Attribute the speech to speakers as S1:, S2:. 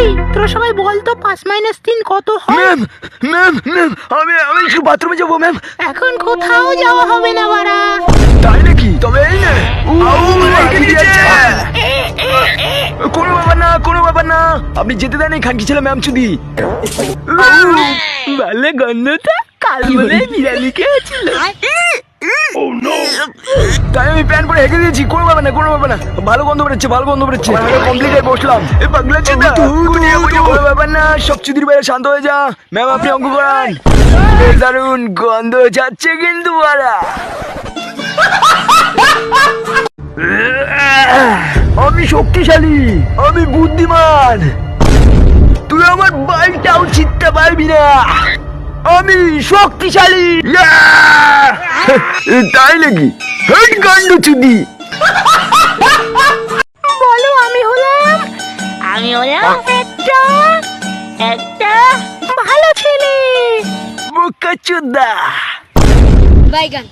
S1: এই তোরা সবাই বল তো 5 - 3 কত হয়?
S2: ম্যাম ম্যাম ম্যাম আমি একটু বাথরুমে যাবো ম্যাম।
S1: এখন কোথাও যাওয়া হবে না বাড়া।
S2: তাই নাকি? তবে এই নে। কোনো ব্যাপার না, কোনো ব্যাপার না, আপনি যেতে দেন এই খানকি ছেলে ম্যাম চুদি। ভালো গন্ধটা কাল বলে বিরিয়ানি খেয়েছিল। তাই আমি প্যান্ট পরে হেঁকে দিয়েছি। কোনো ব্যাপার না, কোনো ব্যাপার না, ভালো গন্ধ বেরোচ্ছে, ভালো গন্ধ বেরোচ্ছে। কমপ্লিট হয়ে বসলাম। এ পাগলা চেতা, কোনো ব্যাপার না, সব চুদির বাইরে শান্ত হয়ে যা। ম্যাম আপনি অঙ্ক করান। বেশ দারুণ গন্ধ যাচ্ছে কিন্তু বাড়া। আমি শক্তিশালী, আমি বুদ্ধিমান, তুই আমার বালটাও চিনতে পারবি না। আমি শক্তিশালী। তাই নাকি? হেই গান্ড চুদি।
S1: বলো আমি হলাম একটা ভালো ছেলে।
S2: বোকা চোদা।
S3: বাইগান।